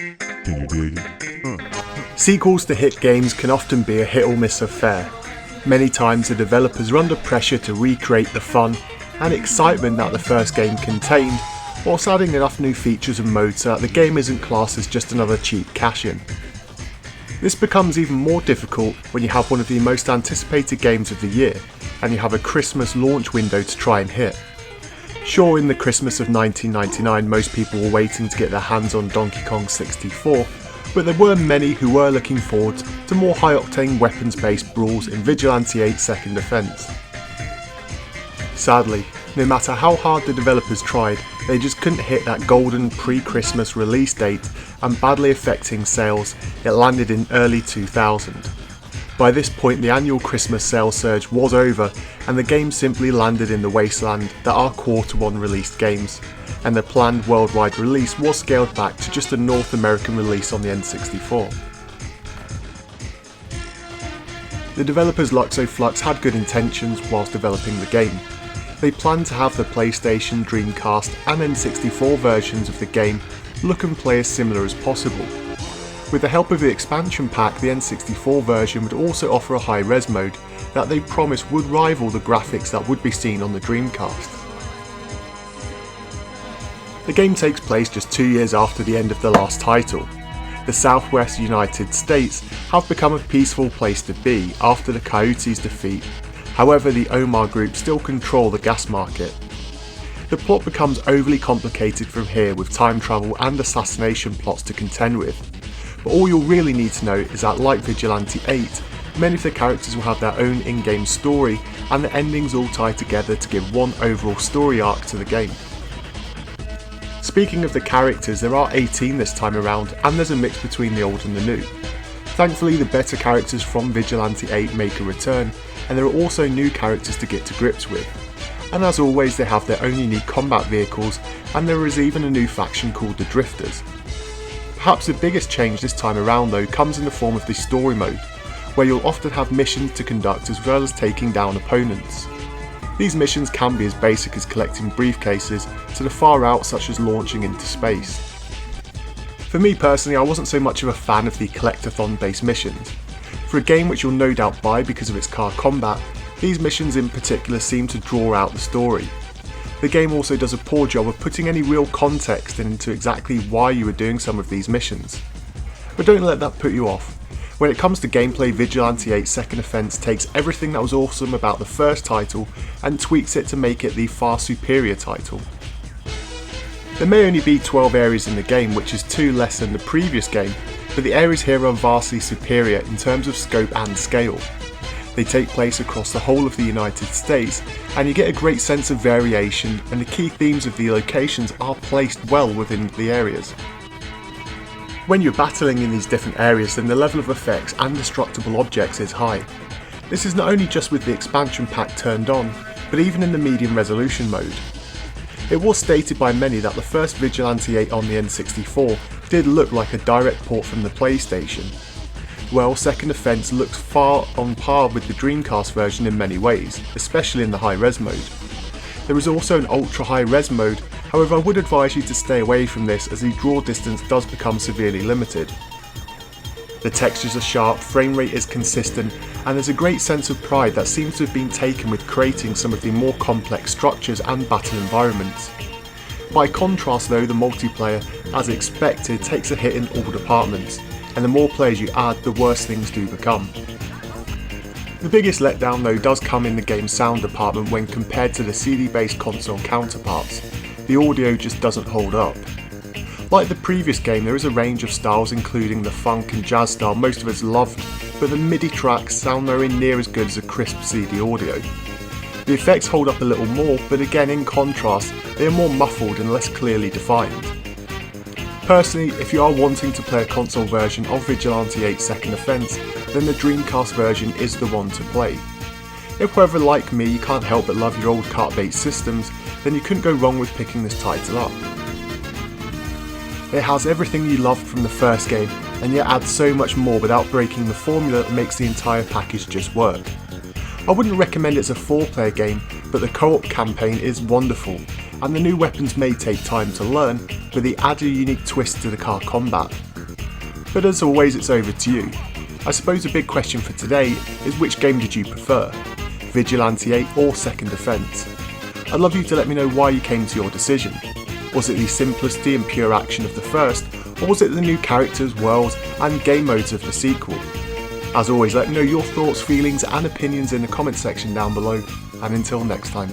Do you dig it? Sequels to hit games can often be a hit or miss affair. Many times the developers are under pressure to recreate the fun and excitement that the first game contained, whilst adding enough new features and modes so that the game isn't classed as just another cheap cash-in. This becomes even more difficult when you have one of the most anticipated games of the year and you have a Christmas launch window to try and hit. Sure, in the Christmas of 1999 most people were waiting to get their hands on Donkey Kong 64, but there were many who were looking forward to more high-octane weapons-based brawls in Vigilante 8 Second Offense. Sadly, no matter how hard the developers tried, they just couldn't hit that golden pre-Christmas release date, and badly affecting sales, it landed in early 2000. By this point the annual Christmas sales surge was over and the game simply landed in the wasteland that are Q1 released games, and the planned worldwide release was scaled back to just a North American release on the N64. The developers Luxoflux had good intentions whilst developing the game. They planned to have the PlayStation, Dreamcast and N64 versions of the game look and play as similar as possible. With the help of the expansion pack, the N64 version would also offer a high-res mode that they promised would rival the graphics that would be seen on the Dreamcast. The game takes place just 2 years after the end of the last title. The Southwest United States have become a peaceful place to be after the Coyotes' defeat, however the Omar Group still control the gas market. The plot becomes overly complicated from here with time travel and assassination plots to contend with. But all you'll really need to know is that, like Vigilante 8, many of the characters will have their own in-game story and the endings all tie together to give one overall story arc to the game. Speaking of the characters, there are 18 this time around and there's a mix between the old and the new. Thankfully the better characters from Vigilante 8 make a return, and there are also new characters to get to grips with. And as always they have their own unique combat vehicles, and there is even a new faction called the Drifters. Perhaps the biggest change this time around though comes in the form of the story mode, where you'll often have missions to conduct as well as taking down opponents. These missions can be as basic as collecting briefcases to the far out such as launching into space. For me personally, I wasn't so much of a fan of the collectathon based missions. For a game which you'll no doubt buy because of its car combat, these missions in particular seem to draw out the story. The game also does a poor job of putting any real context into exactly why you are doing some of these missions. But don't let that put you off. When it comes to gameplay, Vigilante 8 Second Offense takes everything that was awesome about the first title and tweaks it to make it the far superior title. There may only be 12 areas in the game, which is 2 less than the previous game, but the areas here are vastly superior in terms of scope and scale. They take place across the whole of the United States, and you get a great sense of variation, and the key themes of the locations are placed well within the areas. When you're battling in these different areas, then the level of effects and destructible objects is high. This is not only just with the expansion pack turned on, but even in the medium resolution mode. It was stated by many that the first Vigilante 8 on the N64 did look like a direct port from the PlayStation. Well, Second Offense looks far on par with the Dreamcast version in many ways, especially in the high-res mode. There is also an ultra-high-res mode, however I would advise you to stay away from this as the draw distance does become severely limited. The textures are sharp, frame rate is consistent, and there's a great sense of pride that seems to have been taken with creating some of the more complex structures and battle environments. By contrast though, the multiplayer, as expected, takes a hit in all departments, and the more players you add, the worse things do become. The biggest letdown though does come in the game's sound department when compared to the CD-based console counterparts. The audio just doesn't hold up. Like the previous game, there is a range of styles including the funk and jazz style most of us loved, but the MIDI tracks sound nowhere near as good as a crisp CD audio. The effects hold up a little more, but again in contrast, they are more muffled and less clearly defined. Personally, if you are wanting to play a console version of Vigilante 8 Second Offense, then the Dreamcast version is the one to play. If however, like me, you can't help but love your old cart-based systems, then you couldn't go wrong with picking this title up. It has everything you loved from the first game, and yet adds so much more without breaking the formula that makes the entire package just work. I wouldn't recommend it as a 4-player game, but the co-op campaign is wonderful, and the new weapons may take time to learn, but they add a unique twist to the car combat. But as always, it's over to you. I suppose the big question for today is, which game did you prefer? Vigilante 8 or Second Offence? I'd love you to let me know why you came to your decision. Was it the simplicity and pure action of the first, or was it the new characters, worlds and game modes of the sequel? As always, let me know your thoughts, feelings and opinions in the comment section down below, and until next time.